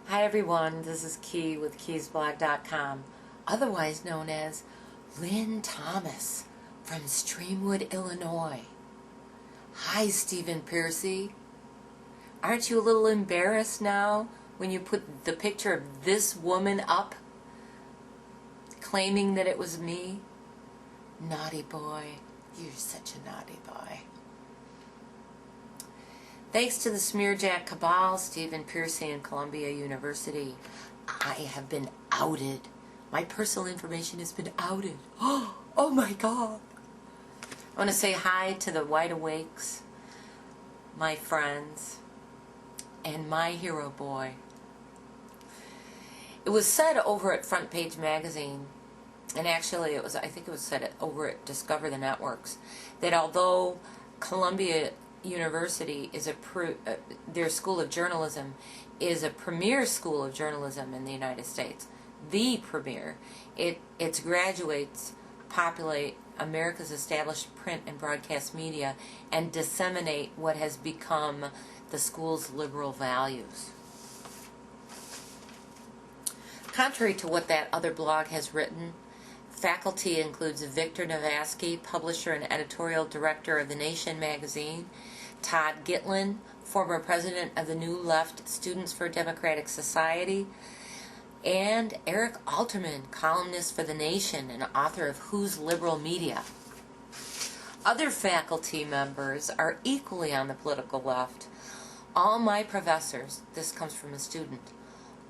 Hi everyone, this is Key with keysblog.com, otherwise known as Lynn Thomas from Streamwood, Illinois. Hi Stephen Piercy. Aren't you a little embarrassed now when you put the picture of this woman up, claiming that it was me? Naughty boy. You're such a naughty boy. Thanks to the smearjack cabal, Stephen Piercy and Columbia University, I have been outed. My personal information has been outed. Oh my God. I want to say hi to the wide awakes, my friends, and my hero boy. It was said over at Front Page Magazine, and actually I think it was said over at Discover the Networks, that although Columbia University is their school of journalism is a premier school of journalism in the United States, the premier. Its graduates populate America's established print and broadcast media and disseminate what has become the school's liberal values. Contrary to what that other blog has written, faculty includes Victor Navasky, publisher and editorial director of The Nation magazine, Todd Gitlin, former president of the New Left Students for Democratic Society, and Eric Alterman, columnist for The Nation and author of Who's Liberal Media. Other faculty members are equally on the political left. All my professors, this comes from a student,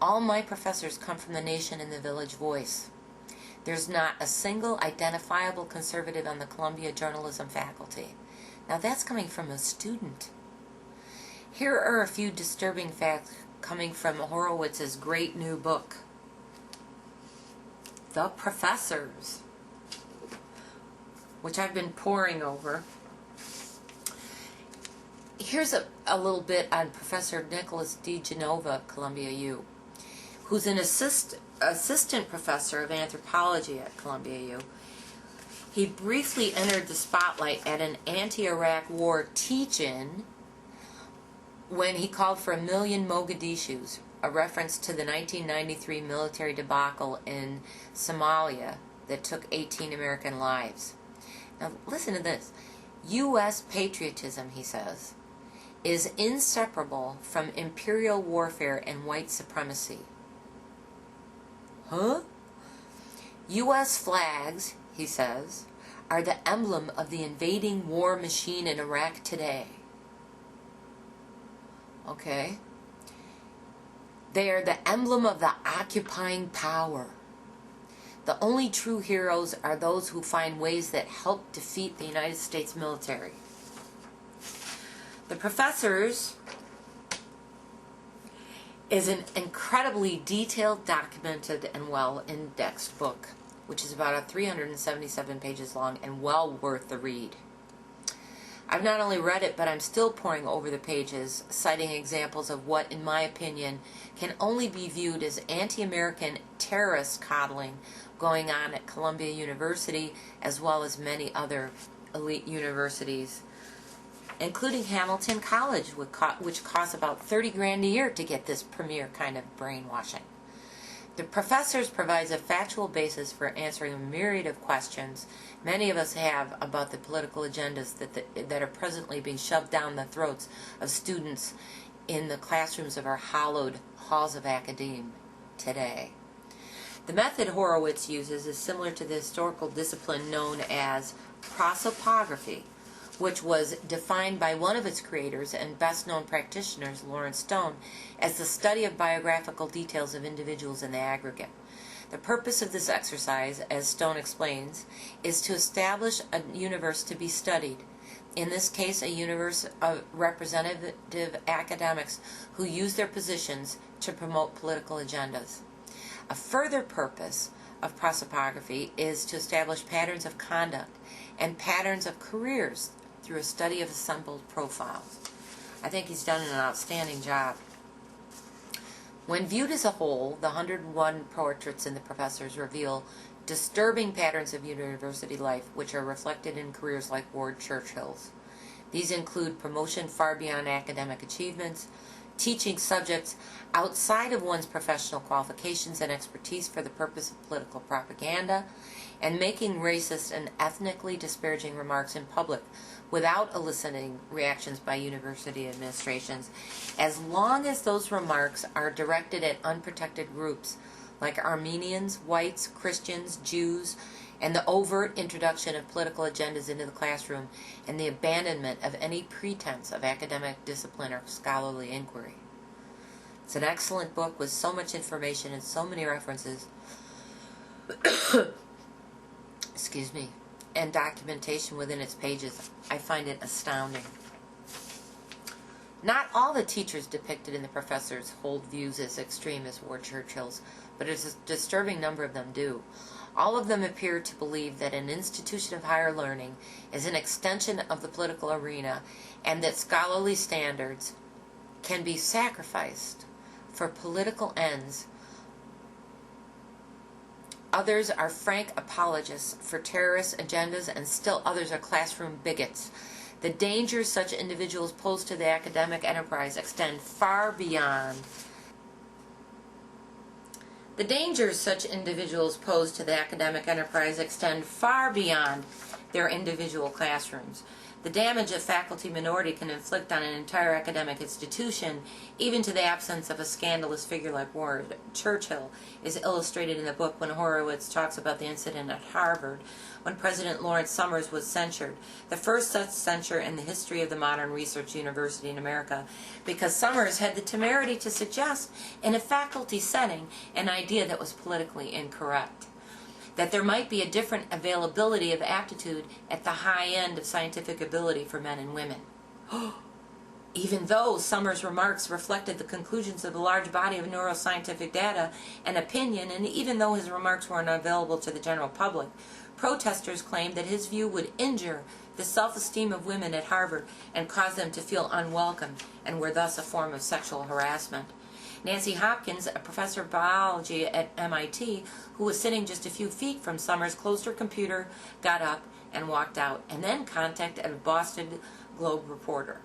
all my professors come from The Nation and the Village Voice. There's not a single identifiable conservative on the Columbia journalism faculty. Now that's coming from a student. Here are a few disturbing facts coming from Horowitz's great new book, The Professors, which I've been poring over. Here's a little bit on Professor Nicholas D. Genova, Columbia U, who's an assistant professor of anthropology at Columbia U. He briefly entered the spotlight at an anti-Iraq war teach-in when he called for 1 million Mogadishus, a reference to the 1993 military debacle in Somalia that took 18 American lives. Now listen to this. U.S. patriotism, he says, is inseparable from imperial warfare and white supremacy. Huh? U.S. flags, he says, are the emblem of the invading war machine in Iraq today. Okay? They are the emblem of the occupying power. The only true heroes are those who find ways that help defeat the United States military. The Professors is an incredibly detailed, documented, and well-indexed book, which is about 377 pages long and well worth the read. I've not only read it, but I'm still poring over the pages, citing examples of what, in my opinion, can only be viewed as anti-American terrorist coddling going on at Columbia University, as well as many other elite universities, including Hamilton College, which costs about $30 grand a year to get this premier kind of brainwashing. The Professors provides a factual basis for answering a myriad of questions many of us have about the political agendas that are presently being shoved down the throats of students in the classrooms of our hallowed halls of academe today. The method Horowitz uses is similar to the historical discipline known as prosopography, which was defined by one of its creators and best-known practitioners, Lawrence Stone, as the study of biographical details of individuals in the aggregate. The purpose of this exercise, as Stone explains, is to establish a universe to be studied, in this case a universe of representative academics who use their positions to promote political agendas. A further purpose of prosopography is to establish patterns of conduct and patterns of careers through a study of assembled profiles. I think he's done an outstanding job. When viewed as a whole, the 101 portraits in The Professors reveal disturbing patterns of university life which are reflected in careers like Ward Churchill's. These include promotion far beyond academic achievements, teaching subjects outside of one's professional qualifications and expertise for the purpose of political propaganda, and making racist and ethnically disparaging remarks in public without eliciting reactions by university administrations, as long as those remarks are directed at unprotected groups like Armenians, whites, Christians, Jews, and the overt introduction of political agendas into the classroom and the abandonment of any pretense of academic discipline or scholarly inquiry. It's an excellent book with so much information and so many references excuse me, and documentation within its pages. I find it astounding. Not all the teachers depicted in the professors hold views as extreme as Ward Churchill's, but a disturbing number of them do. All of them appear to believe that an institution of higher learning is an extension of the political arena and that scholarly standards can be sacrificed for political ends. Others are frank apologists for terrorist agendas, and still others are classroom bigots. The dangers such individuals pose to the academic enterprise extend far beyond their individual classrooms. The damage a faculty minority can inflict on an entire academic institution, even to the absence of a scandalous figure like Ward Churchill, is illustrated in the book when Horowitz talks about the incident at Harvard when President Lawrence Summers was censured, the first such censure in the history of the modern research university in America, because Summers had the temerity to suggest in a faculty setting an idea that was politically incorrect, that there might be a different availability of aptitude at the high end of scientific ability for men and women. Even though Summers' remarks reflected the conclusions of a large body of neuroscientific data and opinion, and even though his remarks were unavailable to the general public, protesters claimed that his view would injure the self-esteem of women at Harvard and cause them to feel unwelcome, and were thus a form of sexual harassment. Nancy Hopkins, a professor of biology at MIT, who was sitting just a few feet from Summers, closed her computer, got up, and walked out, and then contacted a Boston Globe reporter.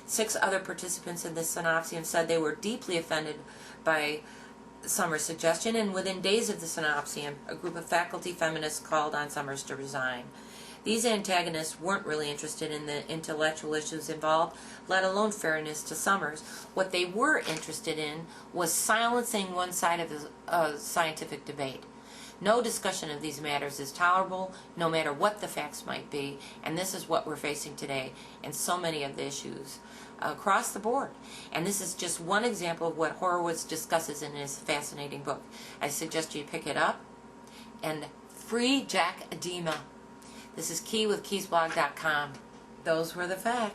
6 other participants in this synopsium said they were deeply offended by Summers' suggestion, and within days of the synopsium, a group of faculty feminists called on Summers to resign. These antagonists weren't really interested in the intellectual issues involved, let alone fairness to Summers. What they were interested in was silencing one side of the scientific debate. No discussion of these matters is tolerable, no matter what the facts might be, and this is what we're facing today in so many of the issues across the board. And this is just one example of what Horowitz discusses in his fascinating book. I suggest you pick it up. And free Jack Edema. This is Key with keysblog.com. Those were the facts.